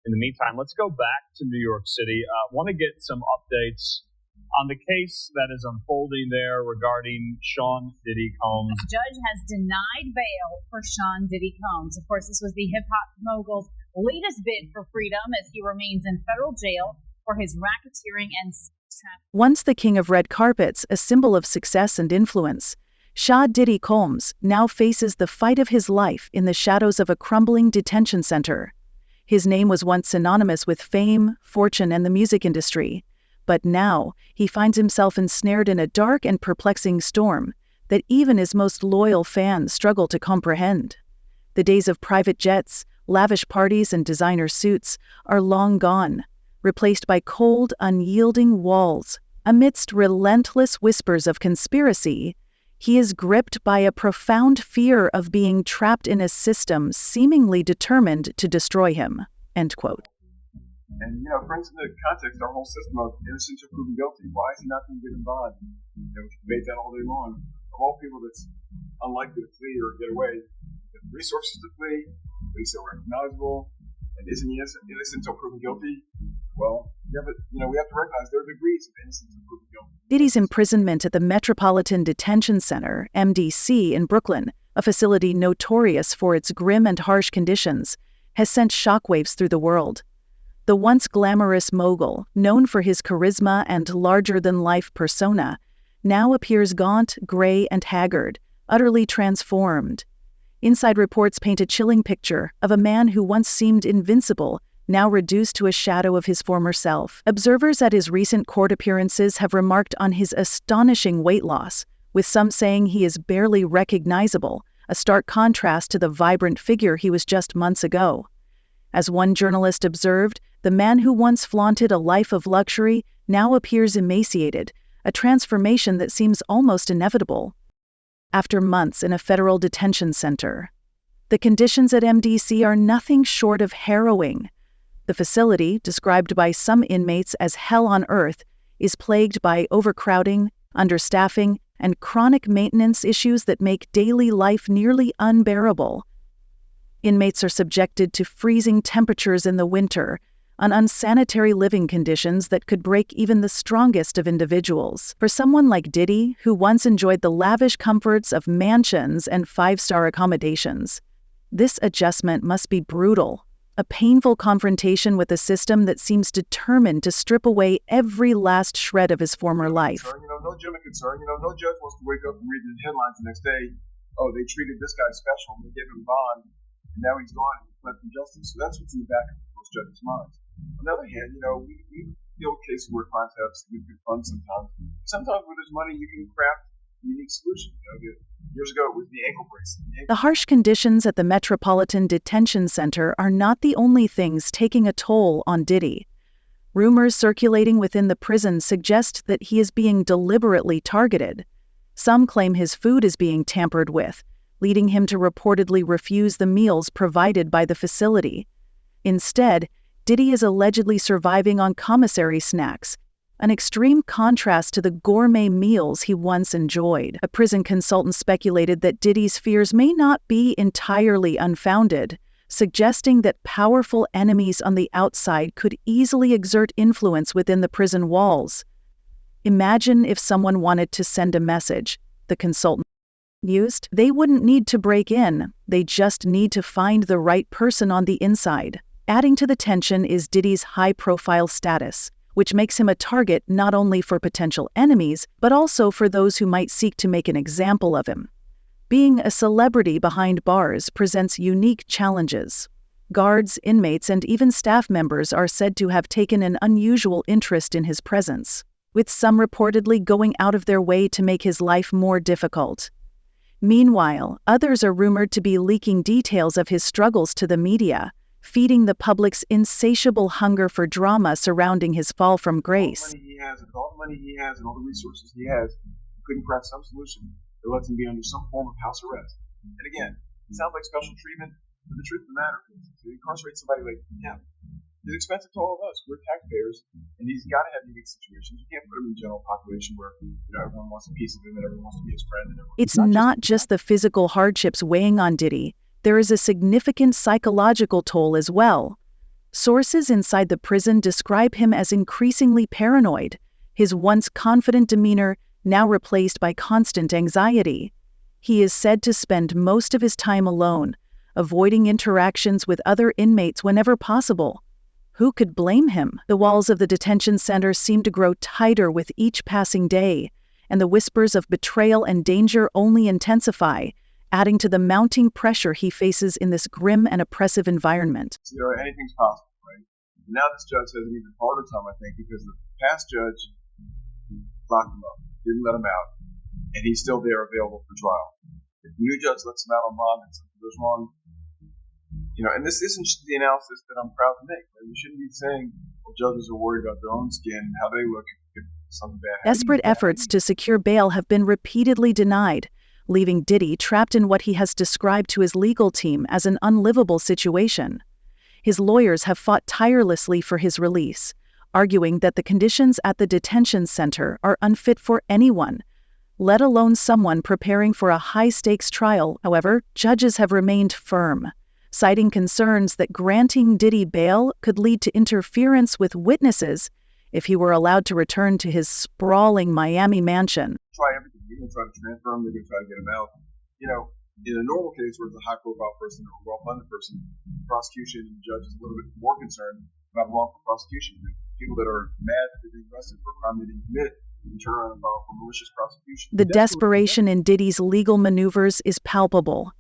In the meantime, let's go back to New York City. Want to get some updates on the case that is unfolding there regarding Sean Diddy Combs. The judge has denied bail for Sean Diddy Combs. Of course, this was the hip-hop mogul's latest bid for freedom as he remains in federal jail for his racketeering and trafficking. Once the king of red carpets, a symbol of success and influence, Sean Diddy Combs now faces the fight of his life in the shadows of a crumbling detention center. His name was once synonymous with fame, fortune, and the music industry. But now, he finds himself ensnared in a dark and perplexing storm that even his most loyal fans struggle to comprehend. The days of private jets, lavish parties, and designer suits are long gone, replaced by cold, unyielding walls. Amidst relentless whispers of conspiracy, he is gripped by a profound fear of being trapped in a system seemingly determined to destroy him." End quote. And, it brings into context our whole system of innocent until proven guilty. Why is he not being given bond? We can debate that all day long. Of all people that's unlikely to flee or get away, with resources to flee, but he's so recognizable, and isn't he innocent until proven guilty? Well, yeah, but, we have to recognize there are degrees of innocence until proven guilty. Diddy's imprisonment at the Metropolitan Detention Center, MDC, in Brooklyn, a facility notorious for its grim and harsh conditions, has sent shockwaves through the world. The once glamorous mogul, known for his charisma and larger-than-life persona, now appears gaunt, gray, and haggard, utterly transformed. Inside reports paint a chilling picture of a man who once seemed invincible, now reduced to a shadow of his former self. Observers at his recent court appearances have remarked on his astonishing weight loss, with some saying he is barely recognizable, a stark contrast to the vibrant figure he was just months ago. As one journalist observed, the man who once flaunted a life of luxury now appears emaciated, a transformation that seems almost inevitable. After months in a federal detention center, the conditions at MDC are nothing short of harrowing. The facility, described by some inmates as hell on earth, is plagued by overcrowding, understaffing, and chronic maintenance issues that make daily life nearly unbearable. Inmates are subjected to freezing temperatures in the winter, on unsanitary living conditions that could break even the strongest of individuals. For someone like Diddy, who once enjoyed the lavish comforts of mansions and five-star accommodations, this adjustment must be brutal, a painful confrontation with a system that seems determined to strip away every last shred of his former life. No legitimate concern. No judge wants to wake up and read the headlines the next day. Oh, they treated this guy special and they gave him bond, and now he's gone and he fled from justice. So that's what's in the back of most judges' minds. On the other hand, we deal with cases where clients have significant funds sometimes. Sometimes where there's money, you can craft a unique solution. Years ago, it was the ankle bracelet. The harsh conditions at the Metropolitan Detention Center are not the only things taking a toll on Diddy. Rumors circulating within the prison suggest that he is being deliberately targeted. Some claim his food is being tampered with, leading him to reportedly refuse the meals provided by the facility. Instead, Diddy is allegedly surviving on commissary snacks, an extreme contrast to the gourmet meals he once enjoyed. A prison consultant speculated that Diddy's fears may not be entirely unfounded, suggesting that powerful enemies on the outside could easily exert influence within the prison walls. Imagine if someone wanted to send a message, the consultant mused. They wouldn't need to break in, they just need to find the right person on the inside. Adding to the tension is Diddy's high-profile status, which makes him a target not only for potential enemies, but also for those who might seek to make an example of him. Being a celebrity behind bars presents unique challenges. Guards, inmates, and even staff members are said to have taken an unusual interest in his presence, with some reportedly going out of their way to make his life more difficult. Meanwhile, others are rumored to be leaking details of his struggles to the media, feeding the public's insatiable hunger for drama surrounding his fall from grace. All the money he has and all the resources he has, he couldn't craft some solution that lets him be under some form of house arrest. And again, it sounds like special treatment, but the truth of the matter is, to incarcerate somebody like him is expensive to all of us. We're taxpayers, and he's got to have unique situations. You can't put him in the general population where everyone wants a piece of him and everyone wants to be his friend. It's not just the physical hardships weighing on Diddy. There is a significant psychological toll as well. Sources inside the prison describe him as increasingly paranoid, his once confident demeanor now replaced by constant anxiety. He is said to spend most of his time alone, avoiding interactions with other inmates whenever possible. Who could blame him? The walls of the detention center seem to grow tighter with each passing day, and the whispers of betrayal and danger only intensify, adding to the mounting pressure he faces in this grim and oppressive environment. Anything's possible, right? And now this judge has an even harder time, I think, because the past judge locked him up, didn't let him out, and he's still there available for trial. If the new judge lets him out on bond and something goes wrong, and this isn't the analysis that I'm proud to make. Right? We shouldn't be saying, well, judges are worried about their own skin, how they look if something bad happens. Desperate efforts to secure bail have been repeatedly denied, leaving Diddy trapped in what he has described to his legal team as an unlivable situation. His lawyers have fought tirelessly for his release, arguing that the conditions at the detention center are unfit for anyone, let alone someone preparing for a high-stakes trial. However, judges have remained firm, citing concerns that granting Diddy bail could lead to interference with witnesses if he were allowed to return to his sprawling Miami mansion. Try everything. They're going to try to transfer him. They're going to try to get him out. In a normal case where it's a high-profile person or a well-funded person, the prosecution and the judge is a little bit more concerned about wrongful prosecution. People that are mad that they're being arrested for a crime they didn't commit and turn around and file for malicious prosecution. The desperation in Diddy's legal maneuvers is palpable.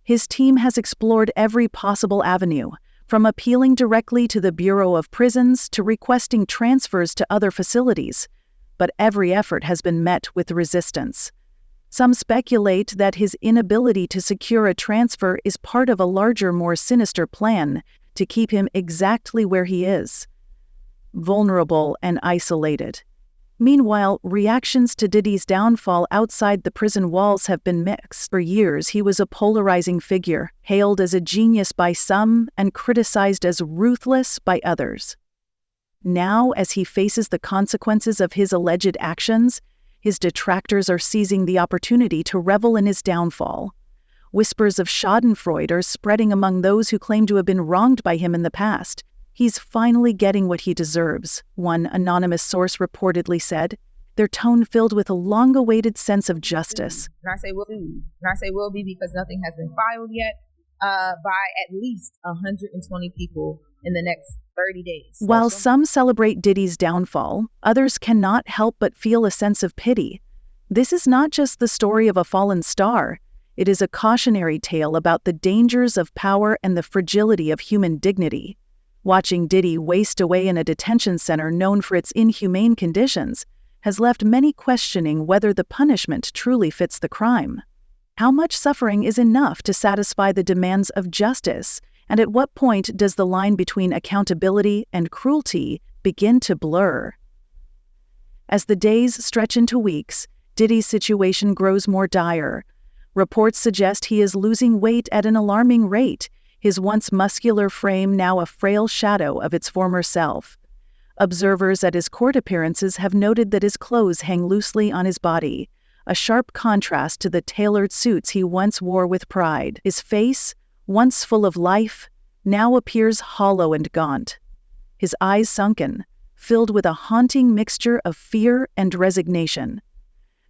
His team has explored every possible avenue, from appealing directly to the Bureau of Prisons to requesting transfers to other facilities, but every effort has been met with resistance. Some speculate that his inability to secure a transfer is part of a larger, more sinister plan to keep him exactly where he is, vulnerable and isolated. Meanwhile, reactions to Diddy's downfall outside the prison walls have been mixed. For years, he was a polarizing figure, hailed as a genius by some and criticized as ruthless by others. Now, as he faces the consequences of his alleged actions, his detractors are seizing the opportunity to revel in his downfall. Whispers of schadenfreude are spreading among those who claim to have been wronged by him in the past. He's finally getting what he deserves, one anonymous source reportedly said, their tone filled with a long-awaited sense of justice. And I say will be because nothing has been filed yet by at least 120 people in the next 30 days. While some celebrate Diddy's downfall, others cannot help but feel a sense of pity. This is not just the story of a fallen star. It is a cautionary tale about the dangers of power and the fragility of human dignity. Watching Diddy waste away in a detention center known for its inhumane conditions has left many questioning whether the punishment truly fits the crime. How much suffering is enough to satisfy the demands of justice, and at what point does the line between accountability and cruelty begin to blur? As the days stretch into weeks, Diddy's situation grows more dire. Reports suggest he is losing weight at an alarming rate, his once muscular frame now a frail shadow of its former self. Observers at his court appearances have noted that his clothes hang loosely on his body, a sharp contrast to the tailored suits he once wore with pride. His face, once full of life, now appears hollow and gaunt. His eyes sunken, filled with a haunting mixture of fear and resignation,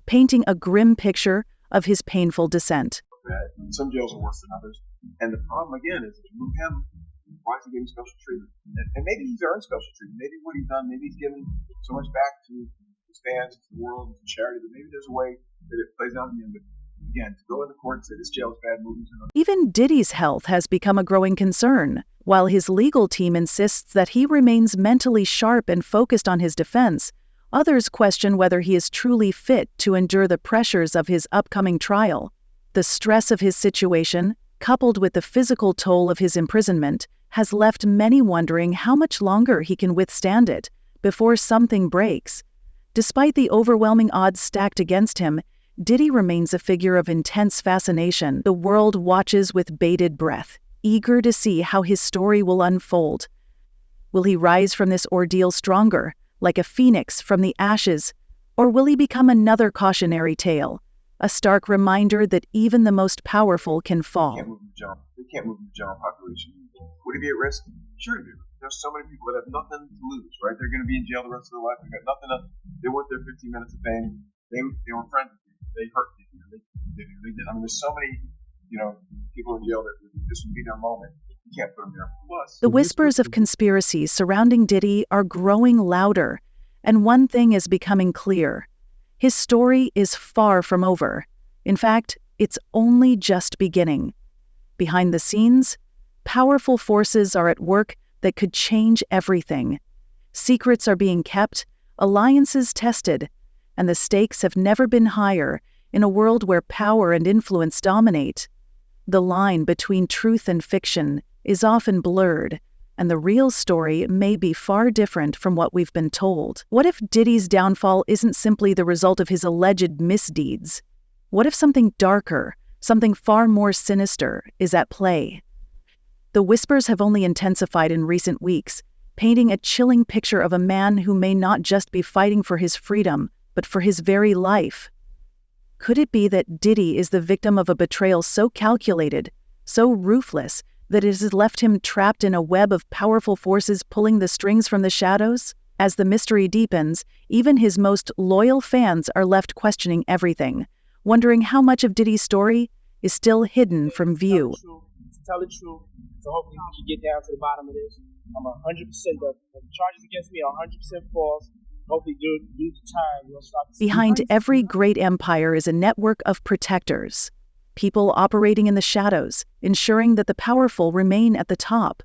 painting a grim picture of his painful descent. Some jails are worse than others. And the problem, again, is if you move him, why is he getting special treatment? And maybe he's earned special treatment. Maybe what he's done, maybe he's given so much back to his fans, to the world, to charity, but maybe there's a way that it plays out in the end. But again, to go in the court and say this jail is bad, moving to another. Even Diddy's health has become a growing concern. While his legal team insists that he remains mentally sharp and focused on his defense, others question whether he is truly fit to endure the pressures of his upcoming trial. The stress of his situation, coupled with the physical toll of his imprisonment, has left many wondering how much longer he can withstand it before something breaks. Despite the overwhelming odds stacked against him, Diddy remains a figure of intense fascination. The world watches with bated breath, eager to see how his story will unfold. Will he rise from this ordeal stronger, like a phoenix from the ashes, or will he become another cautionary tale? A stark reminder that even the most powerful can fall. They can't move the general population. Would he be at risk? Sure he would. there's so many people that have nothing to lose, right? They're going to be in jail the rest of their life. They got nothing to. They want their 15 minutes of fame. They were friends with you. They hurt you. They did. I mean, there's so many, people in jail that this would be their moment. You can't put them there. Plus, The whispers of conspiracies surrounding Diddy are growing louder, and one thing is becoming clear. His story is far from over. In fact, it's only just beginning. Behind the scenes, powerful forces are at work that could change everything. Secrets are being kept, alliances tested, and the stakes have never been higher in a world where power and influence dominate. The line between truth and fiction is often blurred, and the real story may be far different from what we've been told. What if Diddy's downfall isn't simply the result of his alleged misdeeds? What if something darker, something far more sinister, is at play? The whispers have only intensified in recent weeks, painting a chilling picture of a man who may not just be fighting for his freedom, but for his very life. Could it be that Diddy is the victim of a betrayal so calculated, so ruthless, that it has left him trapped in a web of powerful forces pulling the strings from the shadows? As the mystery deepens, even his most loyal fans are left questioning everything, wondering how much of Diddy's story is still hidden from view. To tell the truth, so hopefully we can get down to the bottom of this. I'm 100%, the charges against me are 100% false. Hopefully due to time, we'll stop. Behind every great empire is a network of protectors, people operating in the shadows, ensuring that the powerful remain at the top.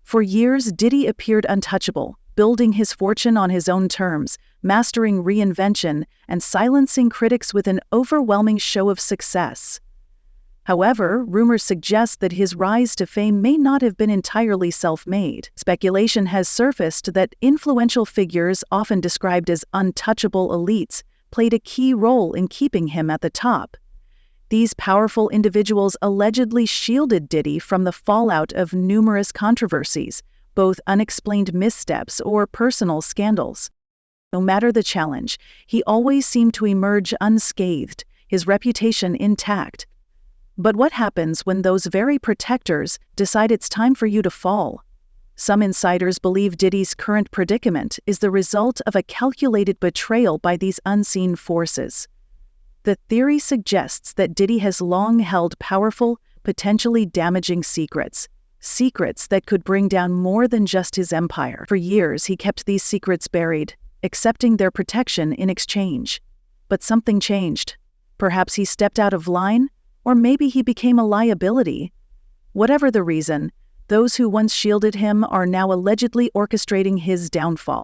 For years, Diddy appeared untouchable, building his fortune on his own terms, mastering reinvention, and silencing critics with an overwhelming show of success. However, rumors suggest that his rise to fame may not have been entirely self-made. Speculation has surfaced that influential figures, often described as untouchable elites, played a key role in keeping him at the top. These powerful individuals allegedly shielded Diddy from the fallout of numerous controversies, both unexplained missteps or personal scandals. No matter the challenge, he always seemed to emerge unscathed, his reputation intact. But what happens when those very protectors decide it's time for you to fall? Some insiders believe Diddy's current predicament is the result of a calculated betrayal by these unseen forces. The theory suggests that Diddy has long held powerful, potentially damaging secrets that could bring down more than just his empire. For years, he kept these secrets buried, accepting their protection in exchange. But something changed. Perhaps he stepped out of line, or maybe he became a liability. Whatever the reason, those who once shielded him are now allegedly orchestrating his downfall.